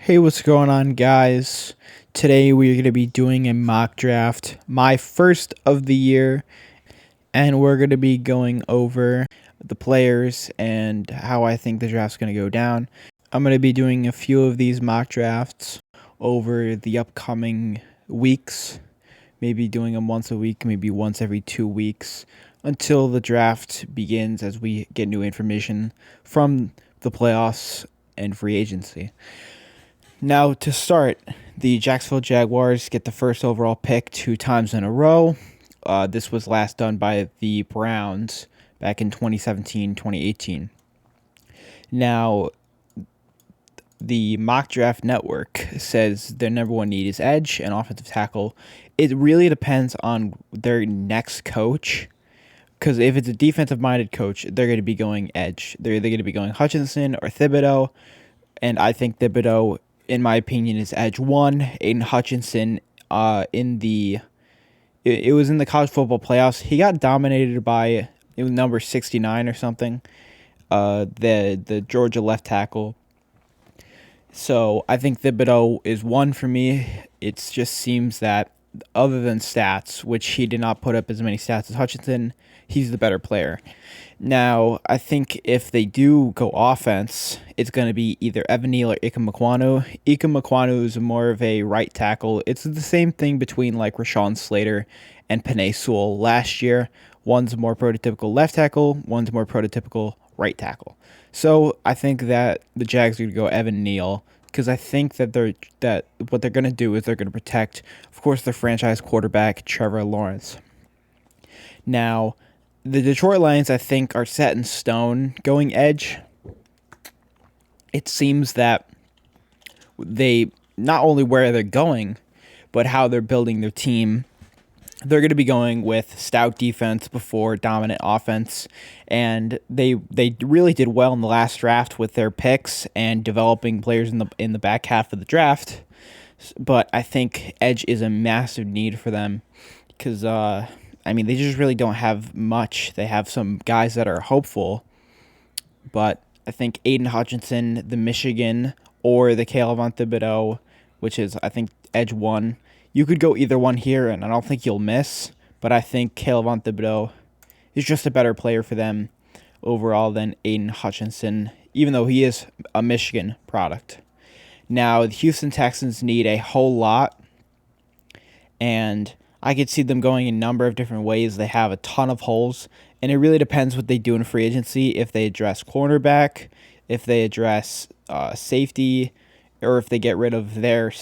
Hey, what's going on, guys? Today we're going to be doing a mock draft, my first of the year, and we're going to be going over the players and how I think the draft's going to go down. I'm going to be doing a few of these mock drafts over the upcoming weeks, maybe doing them once a week, maybe once every 2 weeks, until the draft begins as we get new information from the playoffs and free agency. Now, to start, the Jacksville Jaguars get the first overall pick 2 times in a row. This was last done by the Browns back in 2017-2018. Now, the Mock Draft Network says their number one need is edge and offensive tackle. It really depends on their next coach, because if it's a defensive-minded coach, they're going to be going edge. They're either going to be going Hutchinson or Thibodeau, and I think Thibodeau, in my opinion, is edge 1. Aiden Hutchinson, it was in the college football playoffs. He got dominated by number 69 or something, the Georgia left tackle. So I think Thibodeau is 1 for me. It just seems that other than stats, which he did not put up as many stats as Hutchinson, he's the better player. Now, I think if they do go offense, it's going to be either Evan Neal or Ike Mekwonu. Ike Mekwonu is more of a right tackle. It's the same thing between like Rashawn Slater and Penei Sewell last year. One's more prototypical left tackle, one's more prototypical right tackle. So I think that the Jags are going to go Evan Neal, because I think that what they're going to do is they're going to protect, of course, their franchise quarterback, Trevor Lawrence. Now, the Detroit Lions, I think, are set in stone going edge. It seems that they, not only where they're going, but how they're building their team, they're going to be going with stout defense before dominant offense, and they really did well in the last draft with their picks and developing players in the back half of the draft. But I think edge is a massive need for them, because they just really don't have much. They have some guys that are hopeful, but I think Aiden Hutchinson, the Michigan, or the Caleb on Thibodeau, which is, I think, edge 1. You could go either one here, and I don't think you'll miss, but I think Caleb on Thibodeau is just a better player for them overall than Aiden Hutchinson, even though he is a Michigan product. Now, the Houston Texans need a whole lot, and I could see them going a number of different ways. They have a ton of holes, and it really depends what they do in free agency, if they address cornerback, if they address safety, or if they get rid of their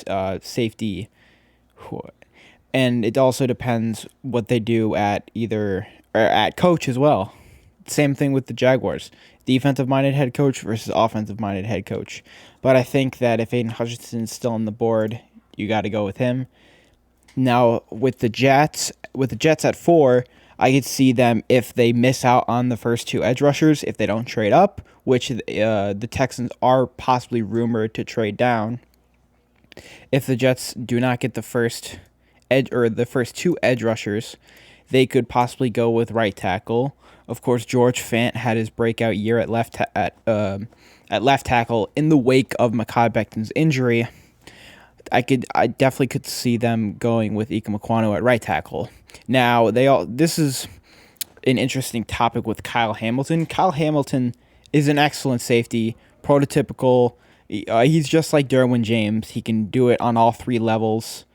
safety. And it also depends what they do at at coach as well. Same thing with the Jaguars. Defensive-minded head coach versus offensive-minded head coach. But I think that if Aiden Hutchinson's still on the board, you got to go with him. Now, with the Jets at 4, I could see them, if they miss out on the first 2 edge rushers, if they don't trade up, which the Texans are possibly rumored to trade down. If the Jets do not get the first edge or the first 2 edge rushers, they could possibly go with right tackle. Of course, George Fant had his breakout year at left tackle in the wake of Mekhi Becton's injury. I definitely could see them going with Ike Mekwonu at right tackle. Now, this is an interesting topic with Kyle Hamilton. Kyle Hamilton is an excellent safety, prototypical. He's just like Derwin James. He can do it on all 3 levels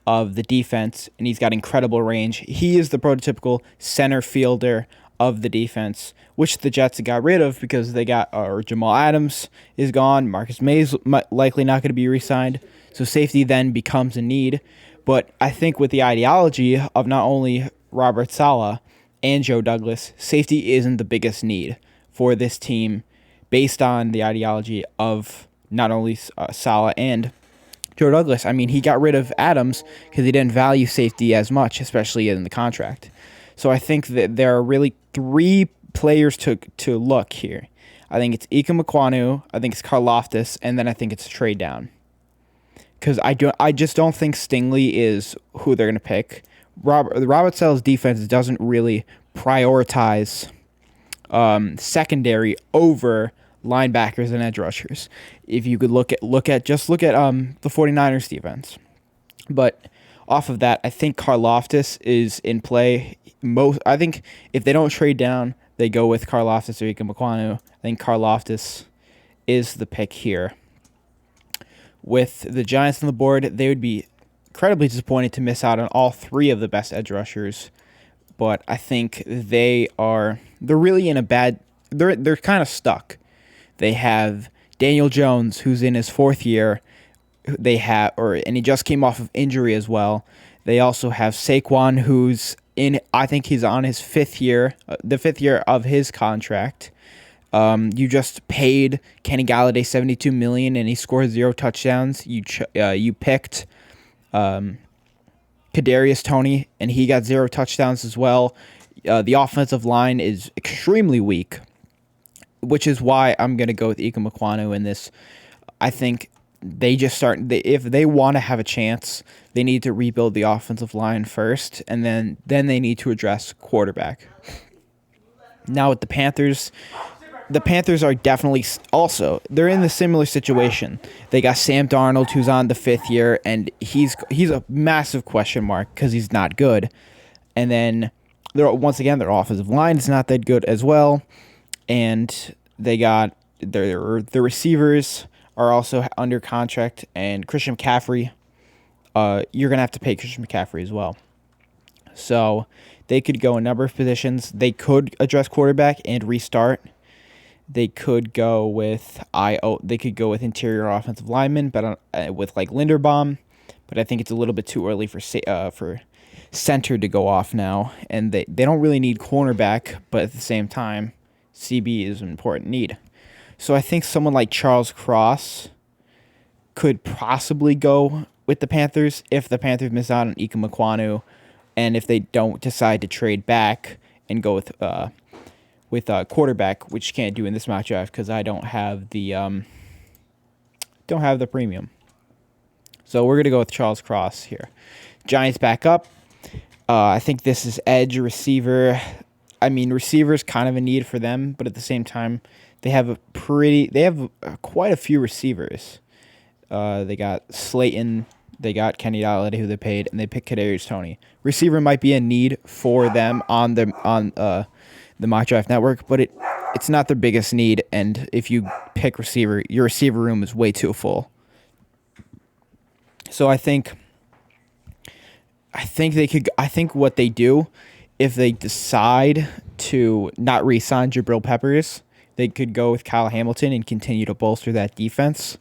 of the defense, and he's got incredible range. He is the prototypical center fielder of the defense, which the Jets got rid of because they got Jamal Adams is gone. Marcus May's likely not going to be re-signed. So safety then becomes a need. But I think with the ideology of not only Robert Saleh and Joe Douglas, safety isn't the biggest need for this team based on the ideology of not only Saleh and Joe Douglas. I mean, he got rid of Adams because he didn't value safety as much, especially in the contract. So I think that there are really 3 players to look here. I think it's Ike Mekwonu, I think it's Karlaftis, and then I think it's a trade down. Because I just don't think Stingley is who they're going to pick. Robert Saleh's defense doesn't really prioritize secondary over linebackers and edge rushers. If you could look at the 49ers defense. But off of that, I think Karlaftis is in play. I think if they don't trade down, they go with Karlaftis or Ika Mekwonu. I think Karlaftis is the pick here. With the Giants on the board, they would be incredibly disappointed to miss out on all three of the best edge rushers. But I think they're really in a bad. They're kind of stuck. They have Daniel Jones, who's in his fourth year. And he just came off of injury as well. They also have Saquon, who's I think he's on his fifth year, the fifth year of his contract. You just paid Kenny Galladay $72 million, and he scored 0 touchdowns. You picked Kadarius Toney, and he got 0 touchdowns as well. The offensive line is extremely weak, which is why I'm gonna go with Ika Mekwonu in this. I think if they want to have a chance, they need to rebuild the offensive line first, and then they need to address quarterback. Now with the Panthers are definitely they're in the similar situation. They got Sam Darnold, who's on the fifth year, and he's a massive question mark because he's not good. And then their offensive line is not that good as well, and they got their receivers are also under contract, and Christian McCaffrey, you're going to have to pay Christian McCaffrey as well. So they could go a number of positions. They could address quarterback and restart. They could go with interior offensive linemen, but with like Linderbaum. But I think it's a little bit too early for center to go off now, and they don't really need cornerback, but at the same time, CB is an important need. So I think someone like Charles Cross could possibly go with the Panthers if the Panthers miss out on Ika Mekwonu, and if they don't decide to trade back and go with quarterback, which you can't do in this mock draft because I don't have the premium. So we're gonna go with Charles Cross here. Giants back up. I think this is edge receiver. I mean, receiver's kind of a need for them, but at the same time, they have quite a few receivers. They got Slayton, they got Kenny Galladay, who they paid, and they picked Kadarius Toney. Receiver might be a need for them on the mock draft network, but it's not their biggest need. And if you pick receiver, your receiver room is way too full. So I think what they do, if they decide to not re-sign Jabril Peppers, they could go with Kyle Hamilton and continue to bolster that defense,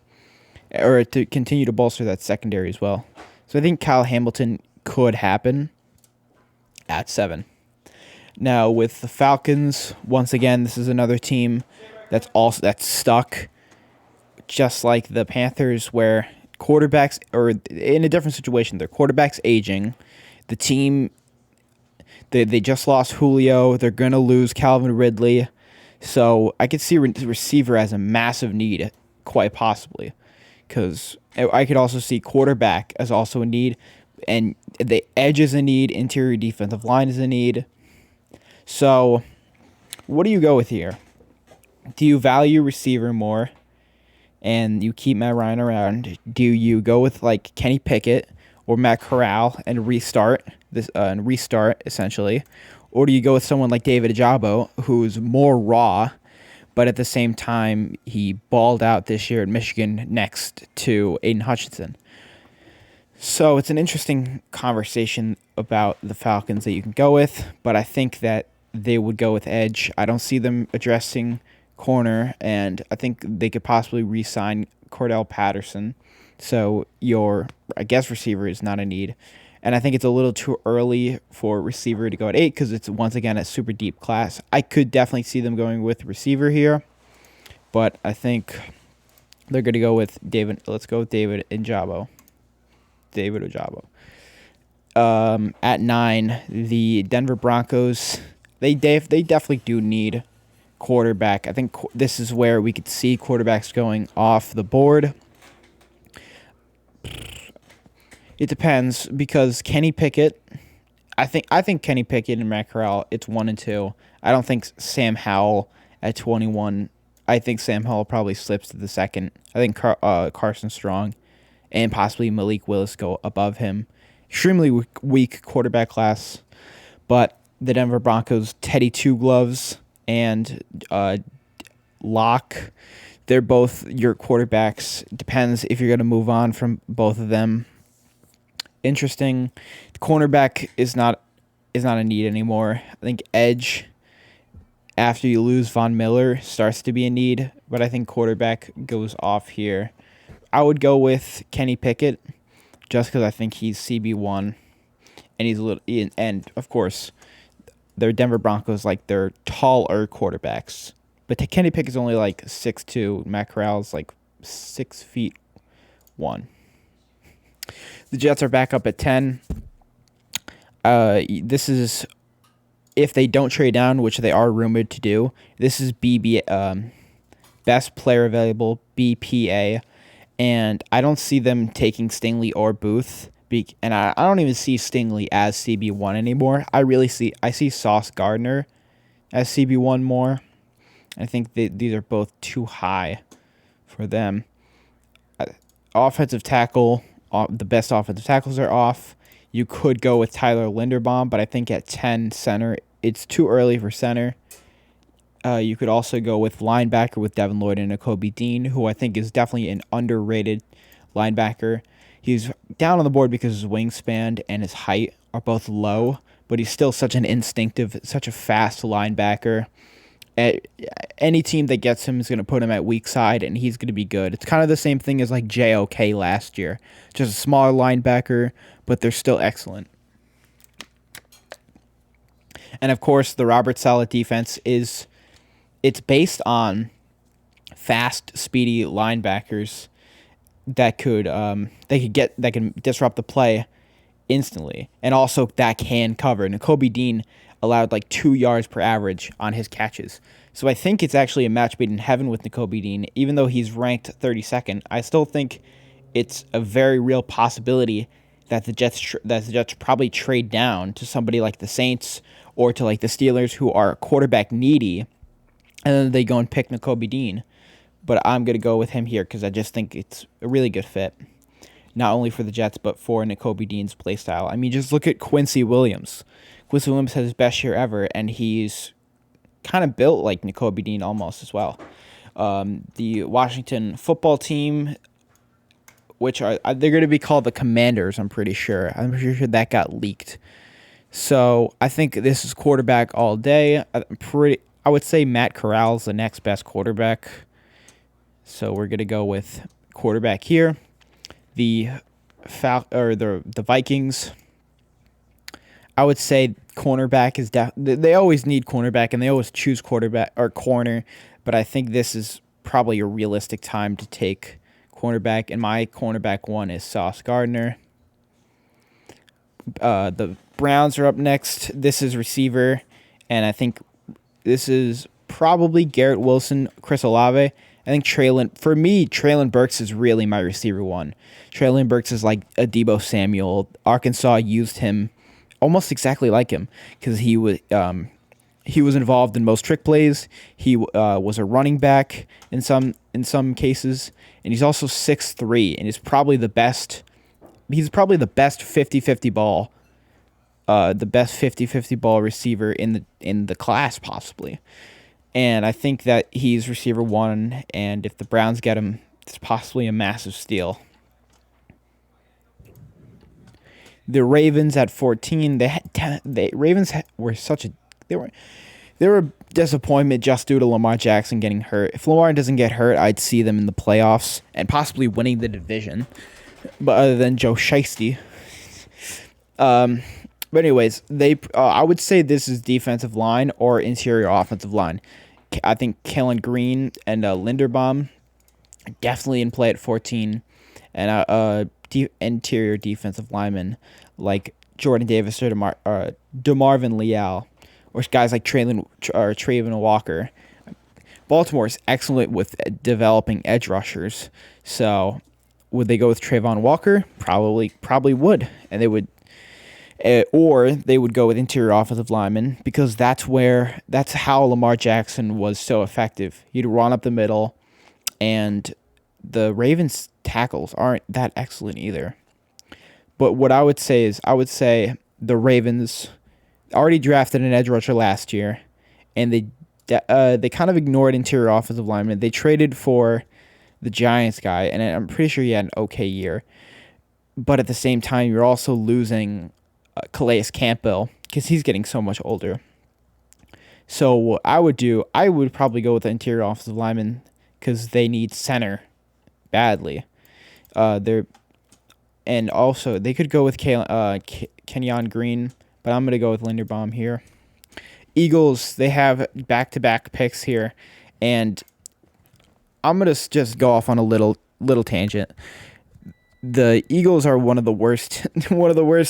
or to continue to bolster that secondary as well. So I think Kyle Hamilton could happen at 7. Now with the Falcons, once again, this is another team that's stuck, just like the Panthers, where quarterbacks are in a different situation. Their quarterback's aging. The team, they just lost Julio. They're going to lose Calvin Ridley. So I could see receiver as a massive need, quite possibly. Because I could also see quarterback as also a need. And the edge is a need. Interior defensive line is a need. So what do you go with here? Do you value receiver more and you keep Matt Ryan around? Do you go with like Kenny Pickett or Matt Corral and restart essentially? Or do you go with someone like David Ajabo, who's more raw, but at the same time, he balled out this year at Michigan next to Aiden Hutchinson? So it's an interesting conversation about the Falcons that you can go with, but I think that they would go with edge. I don't see them addressing corner, and I think they could possibly re-sign Cordell Patterson. So I guess receiver is not a need. And I think it's a little too early for receiver to go at 8 because it's, once again, a super deep class. I could definitely see them going with receiver here, but I think they're going to go with David. Let's go with David Ojabo. At 9, the Denver Broncos, they definitely do need quarterback. I think this is where we could see quarterbacks going off the board. It depends, because Kenny Pickett, I think Kenny Pickett and Matt Corral, it's 1 and 2. I don't think Sam Howell at 21. I think Sam Howell probably slips to the second. I think Carson Strong and possibly Malik Willis go above him. Extremely weak quarterback class, but the Denver Broncos, Teddy Two Gloves and Locke, they're both your quarterbacks. Depends if you're going to move on from both of them. Interesting. The cornerback is not a need anymore. I think edge, after you lose Von Miller, starts to be a need, but I think quarterback goes off here. I would go with Kenny Pickett, just because I think he's CB1, and he's a little. And of course, they're Denver Broncos, like they're taller quarterbacks, but Kenny Pickett's only like 6'2". Matt Corral's like 6'1". The Jets are back up at 10. This is, if they don't trade down, which they are rumored to do, this is best player available, BPA, and I don't see them taking Stingley or Booth, and I don't even see Stingley as CB1 anymore. I see Sauce Gardner as CB1 more. I think these are both too high for them. Offensive tackle, the best offensive tackles are off. You could go with Tyler Linderbaum, but I think at 10 center, it's too early for center. You could also go with linebacker with Devin Lloyd and Nakobe Dean, who I think is definitely an underrated linebacker. He's down on the board because his wingspan and his height are both low, but he's still such an instinctive, such a fast linebacker. Any team that gets him is going to put him at weak side, and he's going to be good. It's kind of the same thing as like JOK last year. Just a smaller linebacker, but they're still excellent. And of course, the Robert Saleh defense it's based on fast, speedy linebackers that can disrupt the play instantly, and also that can cover. Nakobe Dean allowed like 2 yards per average on his catches. So I think it's actually a match made in heaven with Nakobe Dean. Even though he's ranked 32nd, I still think it's a very real possibility that the Jets probably trade down to somebody like the Saints or to like the Steelers, who are quarterback needy, and then they go and pick Nakobe Dean. But I'm going to go with him here because I just think it's a really good fit, not only for the Jets, but for Nakobe Dean's play style. I mean, just look at Quincy Williams. Quincy Williams had his best year ever, and he's kind of built like Nakobe Dean almost as well. The Washington football team, which they're going to be called the Commanders, I'm pretty sure. I'm pretty sure that got leaked. So I think this is quarterback all day. I would say Matt Corral's the next best quarterback. So we're going to go with quarterback here. The Vikings, I would say cornerback is they always need cornerback, and they always choose quarterback or corner, but I think this is probably a realistic time to take cornerback, and my cornerback one is Sauce Gardner. The Browns are up next. This is receiver, and I think this is probably Garrett Wilson, Chris Olave. I think Treylon Burks is really my receiver one. Treylon Burks is like a Deebo Samuel. Arkansas used him almost exactly like him because he was involved in most trick plays. He was a running back in some cases, and he's also 6'3", and he's probably the best 50-50 ball, the best 50-50 ball receiver in the class possibly. And I think that he's receiver one, and if the Browns get him, it's possibly a massive steal. The Ravens at 14. The Ravens were they were a disappointment just due to Lamar Jackson getting hurt. If Lamar doesn't get hurt, I'd see them in the playoffs and possibly winning the division. But other than Joe Shiesty. But anyways, I would say this is defensive line or interior offensive line. I think Kellen Green and Linderbaum are definitely in play at 14, and interior defensive linemen like Jordan Davis or DeMarvin Leal, or guys like Trayvon Walker. Baltimore is excellent with developing edge rushers, so would they go with Trayvon Walker? Probably would, and they would. Or they would go with interior offensive linemen because that's how Lamar Jackson was so effective. He'd run up the middle, and the Ravens tackles aren't that excellent either. But what I would say is the Ravens already drafted an edge rusher last year, and they kind of ignored interior offensive linemen. They traded for the Giants guy, and I'm pretty sure he had an okay year. But at the same time, you're also losing Calais Campbell because he's getting so much older. So what I would probably go with the interior offensive lineman because they need center badly. And also they could go with Kenyon Green, but I'm gonna go with Linderbaum here. Eagles, they have back-to-back picks here, and I'm gonna just go off on a little tangent. The Eagles are one of the worst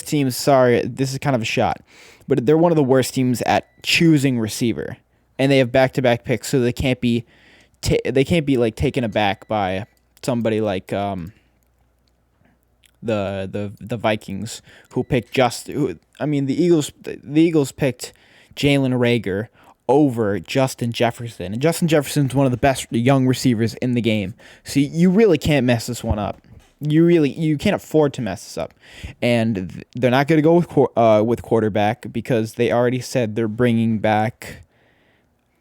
teams. Sorry, this is kind of a shot, but they're one of the worst teams at choosing receiver, and they have back-to-back picks, so they can't be like taken aback by somebody like the Vikings who picked the Eagles picked Jalen Reagor over Justin Jefferson, and Justin Jefferson's one of the best young receivers in the game. So you really can't mess this one up. You can't afford to mess this up, and they're not going to go with quarterback because they already said they're bringing back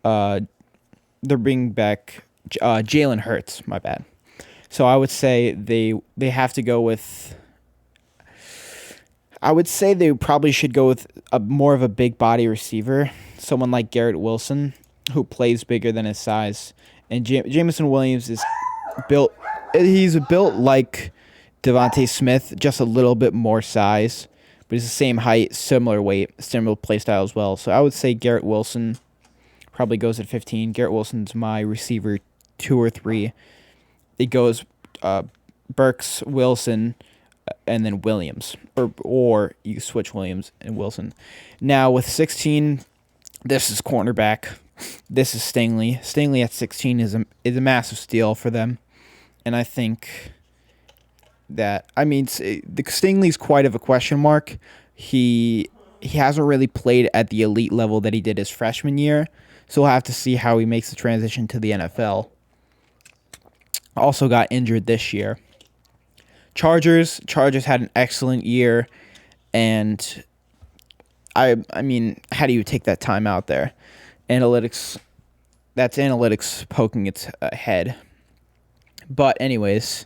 Jalen Hurts. My bad. So I would say they have to go with. I would say they probably should go with more of a big body receiver, someone like Garrett Wilson, who plays bigger than his size, and Jameson Williams is built. He's built like Devontae Smith, just a little bit more size, but he's the same height, similar weight, similar play style as well. So I would say Garrett Wilson probably goes at 15. Garrett Wilson's my receiver 2 or 3. It goes Burks, Wilson, and then Williams, or you switch Williams and Wilson. Now with 16, this is cornerback. This is Stingley. Stingley at 16 is a massive steal for them. And I think that, the Stingley's quite of a question mark. He hasn't really played at the elite level that he did his freshman year, so we'll have to see how he makes the transition to the NFL. Also got injured this year. Chargers had an excellent year, and how do you take that time out there? Analytics poking its head. But anyways,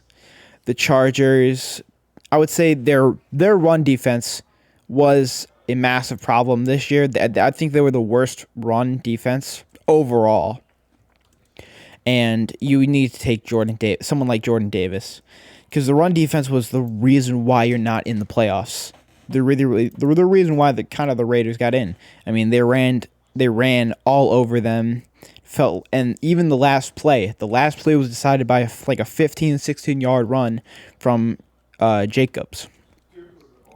the Chargers, I would say their run defense was a massive problem this year. I think they were the worst run defense overall. And you need to take someone like Jordan Davis, because the run defense was the reason why you're not in the playoffs. The reason why the Raiders got in. They ran all over them. And even the last play was decided by a 15-16 yard run from Jacobs.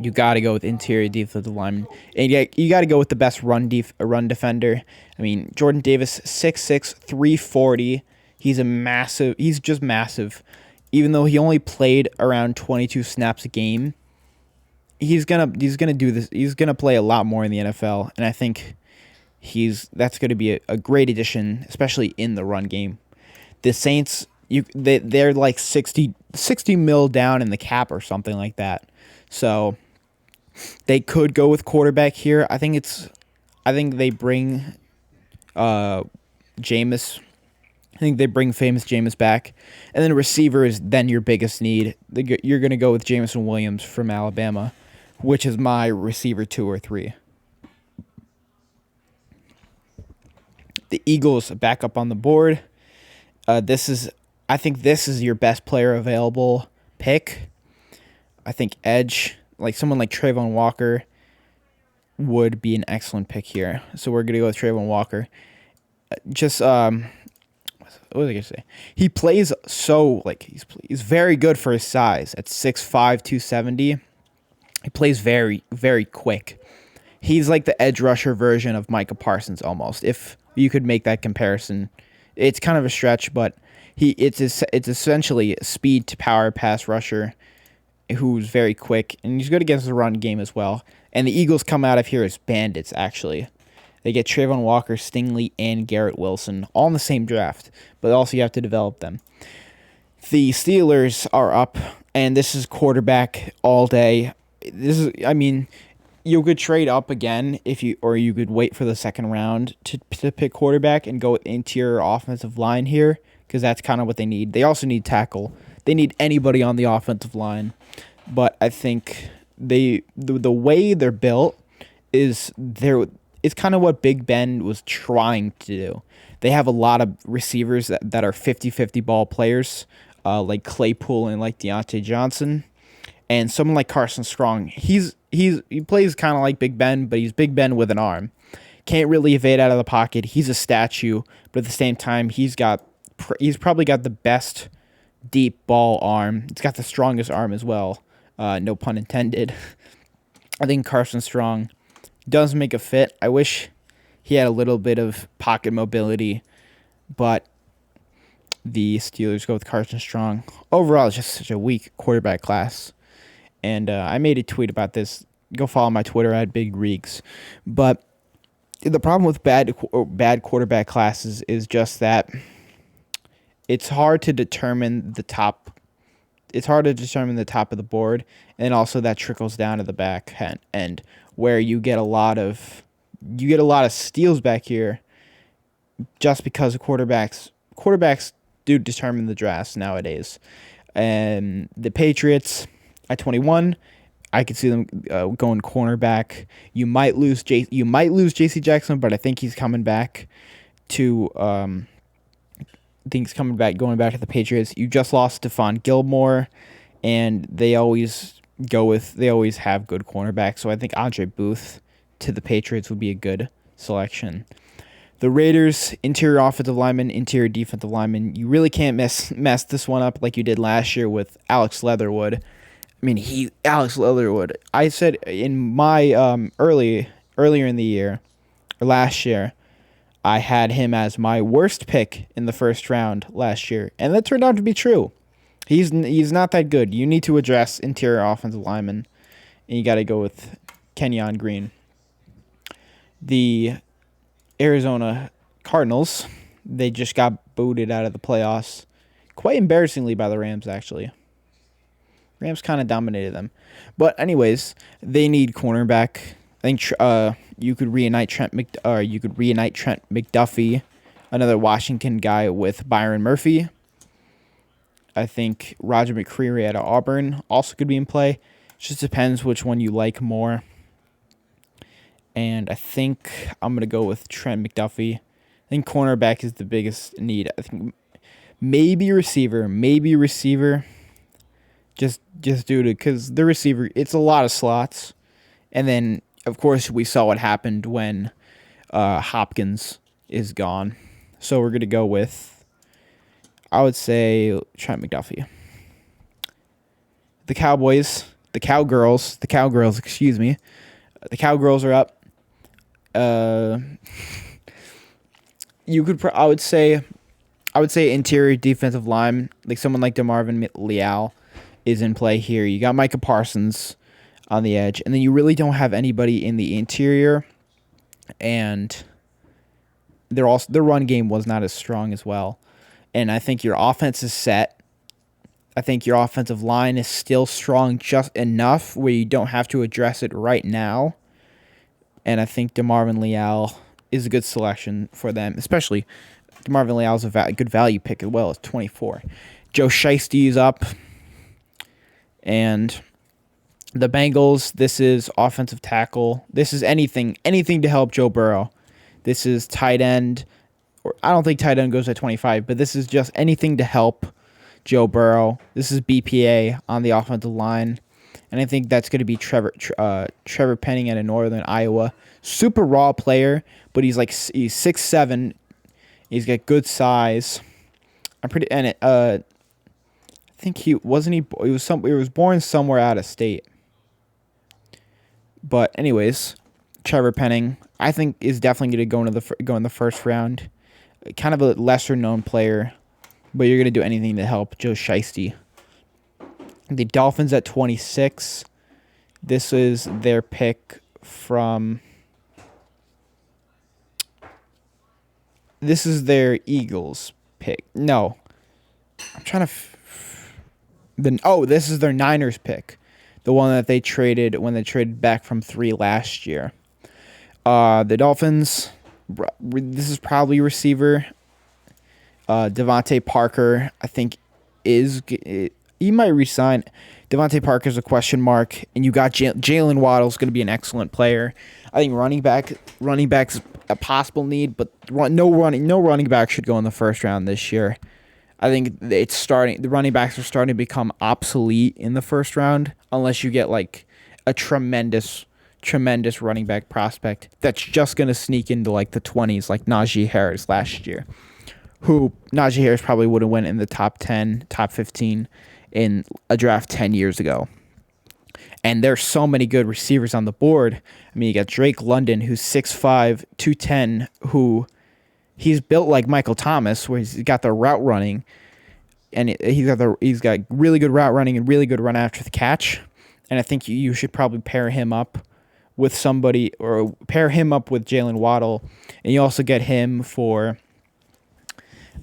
You got to go with interior defensive lineman, and you got to go with the best run defender. Jordan Davis, 6'6", 340. He's just massive. Even though he only played around 22 snaps a game, he's gonna do this. He's gonna play a lot more in the NFL, and I think that's going to be a great addition, especially in the run game. The Saints, they're like 60 mil down in the cap or something like that, so they could go with quarterback here. I think they bring Jameis. I think they bring famous Jameis back, and then receiver is then your biggest need. You're going to go with Jameson Williams from Alabama, which is my receiver 2 or 3. The Eagles back up on the board. I think this is your best player available pick. I think edge, like someone like Trayvon Walker, would be an excellent pick here. So we're gonna go with Trayvon Walker. What was I gonna say? He plays he's very good for his size at 6'5", 270. He plays very, very quick. He's like the edge rusher version of Micah Parsons almost. If you could make that comparison, it's kind of a stretch, but it's essentially a speed to power pass rusher who's very quick, and he's good against the run game as well. And the Eagles come out of here as bandits, actually. They get Trayvon Walker, Stingley, and Garrett Wilson, all in the same draft. But also you have to develop them. The Steelers are up, and this is quarterback all day. You could trade up again or you could wait for the second round to pick quarterback and go with interior offensive line here, because that's kind of what they need. They also need tackle. They need anybody on the offensive line, but I think the way they're built is it's kind of what Big Ben was trying to do. They have a lot of receivers that are 50-50 ball players, like Claypool and like Deontay Johnson, and someone like Carson Strong. He plays kind of like Big Ben, but he's Big Ben with an arm. Can't really evade out of the pocket. He's a statue, but at the same time, he's probably got the best deep ball arm. He's got the strongest arm as well. No pun intended. I think Carson Strong does make a fit. I wish he had a little bit of pocket mobility, but the Steelers go with Carson Strong. Overall, it's just such a weak quarterback class. And I made a tweet about this. Go follow my Twitter at Big Reeks. But the problem with bad quarterback classes is just that it's hard to determine the top. It's hard to determine the top of the board, and also that trickles down to the back end, where you get a lot of steals back here, just because of quarterbacks do determine the drafts nowadays. And the Patriots at 21, I could see them going cornerback. You might lose J.C. Jackson, but I think he's coming back to. Going back to the Patriots. You just lost Stephon Gilmore, and they always have good cornerbacks. So I think Andre Booth to the Patriots would be a good selection. The Raiders, interior offensive lineman, interior defensive lineman. You really can't mess this one up like you did last year with Alex Leatherwood. Alex Leatherwood. I said in my earlier in the year, or last year, I had him as my worst pick in the first round last year, and that turned out to be true. He's not that good. You need to address interior offensive linemen, and you got to go with Kenyon Green. The Arizona Cardinals, they just got booted out of the playoffs, quite embarrassingly by the Rams, actually. Rams kind of dominated them. But anyways, they need cornerback. I think you could reunite Trent McDuffie, another Washington guy, with Byron Murphy. I think Roger McCreary out of Auburn also could be in play. It just depends which one you like more. And I think I'm going to go with Trent McDuffie. I think cornerback is the biggest need. I think maybe receiver. Just due to, because the receiver, it's a lot of slots. And then, of course, we saw what happened when Hopkins is gone. So we're going to go with, I would say, Trent McDuffie. The Cowgirls, the Cowgirls are up. I would say interior defensive line, like someone like DeMarvin Leal is in play here. You got Micah Parsons on the edge, and then you really don't have anybody in the interior, and their run game was not as strong as well. And I think your offense is set. I think your offensive line is still strong just enough where you don't have to address it right now. And I think DeMarvin Leal is a good selection for them, especially DeMarvin Leal is a good value pick as well. It's 24. Joe Shiesty is up. And the Bengals, this is offensive tackle. This is anything to help Joe Burrow. This is tight end. I don't think tight end goes at 25, but this is just anything to help Joe Burrow. This is BPA on the offensive line. And I think that's going to be Trevor Pennington out of Northern Iowa. Super raw player, but he's 6'7". He's got good size. I think he was born somewhere out of state. But anyways, Trevor Penning, I think, is definitely going to go in the first round. Kind of a lesser known player, but you're going to do anything to help Joe Shiesty. The Dolphins at 26. This is their pick from. This is their Eagles pick. No, I'm trying to. This is their Niners pick, the one that they traded when they traded back from 3 last year. The Dolphins. This is probably receiver. Devontae Parker, I think, he might resign. Devontae Parker's a question mark, and you got Jalen Waddle's going to be an excellent player. I think running back's a possible need, but no running back should go in the first round this year. I think the running backs are starting to become obsolete in the first round unless you get like a tremendous running back prospect that's just going to sneak into like the 20s like Najee Harris last year. Who Najee Harris probably would have went in the top 10, top 15 in a draft 10 years ago. And there's so many good receivers on the board. I mean, you got Drake London, who's 6'5", 210, who he's built like Michael Thomas, where he's got the route running, and he's got really good route running and really good run after the catch. And I think you should probably pair him up with somebody, or pair him up with Jalen Waddle, and you also get him for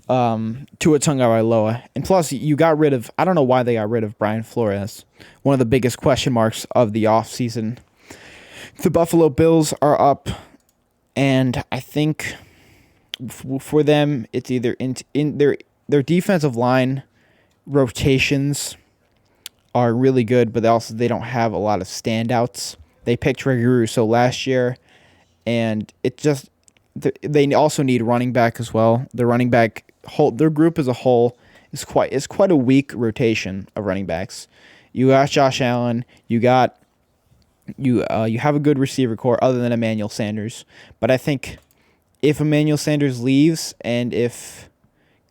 Tua Tagovailoa. And plus, you got rid of, I don't know why they got rid of Brian Flores, one of the biggest question marks of the offseason. The Buffalo Bills are up, and I think for them, it's either in their defensive line rotations are really good, but they don't have a lot of standouts. They picked Reggie Russo last year, and they also need running back as well. The running back their group as a whole is quite a weak rotation of running backs. You got Josh Allen, you have a good receiver core other than Emmanuel Sanders, but I think if Emmanuel Sanders leaves and if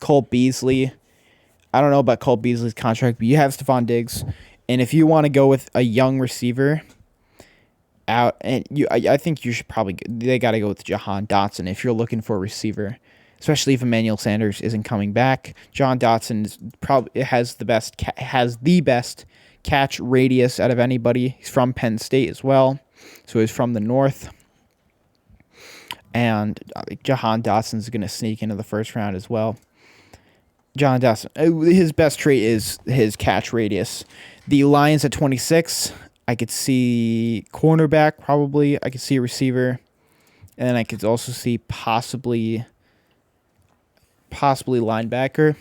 Cole Beasley, I don't know about Cole Beasley's contract, but you have Stephon Diggs, and if you want to go with a young receiver out, and I think they got to go with Jahan Dotson if you're looking for a receiver, especially if Emmanuel Sanders isn't coming back. Jahan Dotson has the best catch radius out of anybody. He's from Penn State as well, so he's from the north. And I think Jahan Dotson is going to sneak into the first round as well. Jahan Dotson, his best trait is his catch radius. The Lions at 26, I could see cornerback probably. I could see a receiver. And then I could also see possibly linebacker.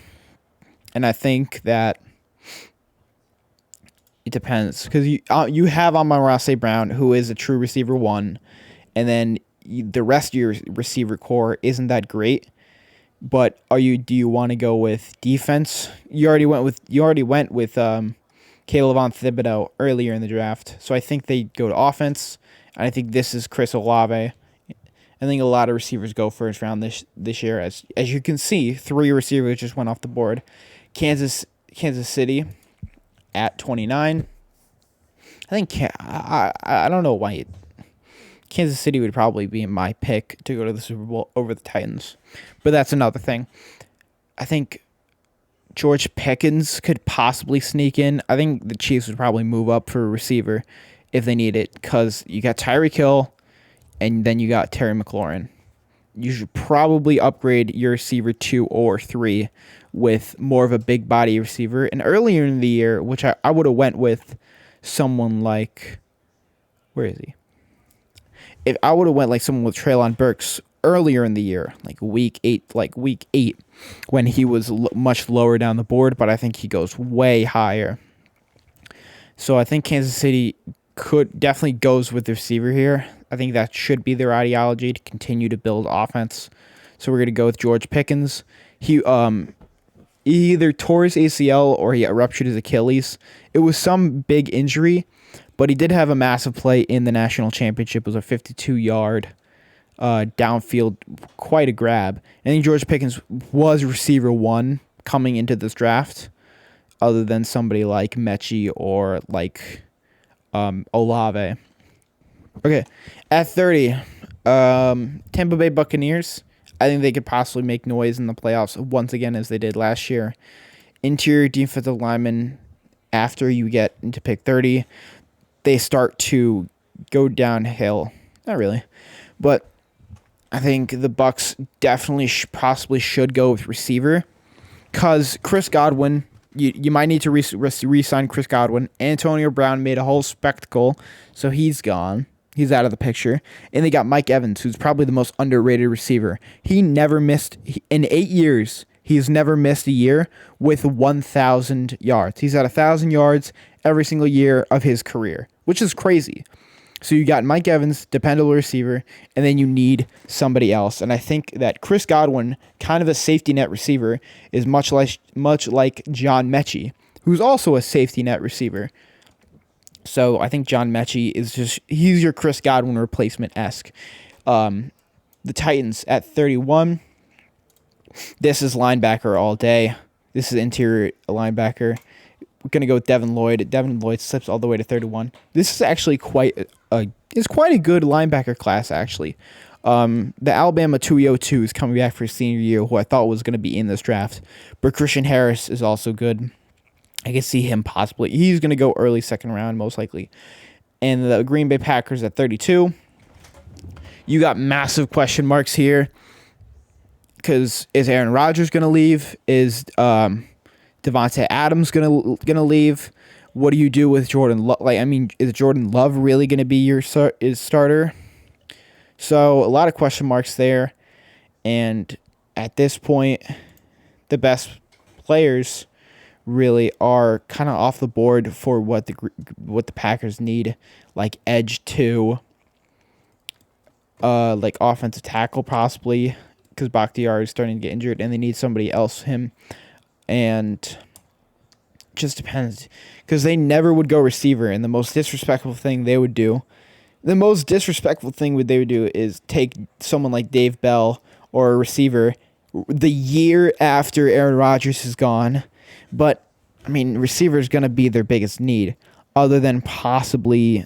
And I think that it depends. Because you have Amon-Ra St. Brown, who is a true receiver one. And then the rest of your receiver core isn't that great. But do you want to go with defense? You already went with Kayvon Thibodeau earlier in the draft. So I think they go to offense. And I think this is Chris Olave. I think a lot of receivers go first round this year. As you can see, 3 receivers just went off the board. Kansas City at 29. I think I don't know why Kansas City would probably be my pick to go to the Super Bowl over the Titans. But that's another thing. I think George Pickens could possibly sneak in. I think the Chiefs would probably move up for a receiver if they need it, because you got Tyreek Hill and then you got Terry McLaurin. You should probably upgrade your receiver 2 or 3 with more of a big body receiver. And earlier in the year, which I would have went with someone like, where is he? If I would have went like someone with Treylon Burks earlier in the year, like week 8, when he was much lower down the board, but I think he goes way higher. So I think Kansas City definitely goes with the receiver here. I think that should be their ideology, to continue to build offense. So we're going to go with George Pickens. He either tore his ACL or he ruptured his Achilles. It was some big injury, but he did have a massive play in the national championship. It was a 52-yard downfield, quite a grab. I think George Pickens was receiver 1 coming into this draft, other than somebody like Mechie or like Olave. Okay, at 30, Tampa Bay Buccaneers. I think they could possibly make noise in the playoffs once again as they did last year. Interior defensive lineman, after you get into pick 30, they start to go downhill. Not really. But I think the Bucs definitely possibly should go with receiver. Because Chris Godwin, you might need to re-sign Chris Godwin. Antonio Brown made a whole spectacle, so he's gone. He's out of the picture. And they got Mike Evans, who's probably the most underrated receiver. He never missed, in 8 years, he's never missed a year with 1,000 yards. He's at 1,000 yards every single year of his career, which is crazy. So you got Mike Evans, dependable receiver, and then you need somebody else. And I think that Chris Godwin, kind of a safety net receiver, is much like John Mechie, who's also a safety net receiver. So I think John Mechie he's your Chris Godwin replacement-esque. The Titans at 31. This is linebacker all day. This is interior linebacker. We're going to go with Devin Lloyd. Devin Lloyd slips all the way to 31. This is actually quite a good linebacker class, actually. The Alabama 202 is coming back for his senior year, who I thought was going to be in this draft. But Christian Harris is also good. I can see him possibly. He's going to go early second round, most likely. And the Green Bay Packers at 32. You got massive question marks here. Because is Aaron Rodgers going to leave? Is Devontae Adams gonna leave? What do you do with Jordan Love? Is Jordan Love really going to be your starter? So a lot of question marks there. And at this point, the best players really are kind of off the board for what the Packers need, like edge 2, like offensive tackle possibly, because Bakhtiari is starting to get injured, and they need somebody else. And just depends, because they never would go receiver, and the most disrespectful thing they would do is take someone like Dave Bell or a receiver the year after Aaron Rodgers is gone. But, receiver is going to be their biggest need, other than possibly,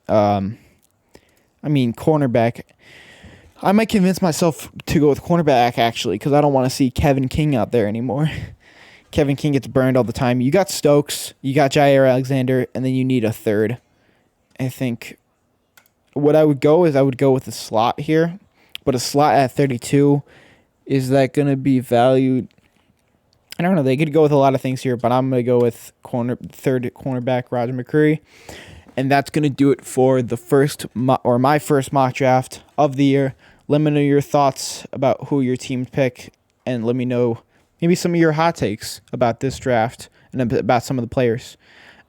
cornerback. I might convince myself to go with cornerback, actually, because I don't want to see Kevin King out there anymore. Kevin King gets burned all the time. You got Stokes, you got Jair Alexander, and then you need a third. I think what I would go with a slot here, but a slot at 32, is that going to be valued? I don't know. They could go with a lot of things here, but I'm going to go with third cornerback Roger McCreary. And that's going to do it for my first mock draft of the year. Let me know your thoughts about who your team pick, and let me know maybe some of your hot takes about this draft and about some of the players.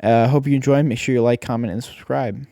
Hope you enjoy. Make sure you like, comment, and subscribe.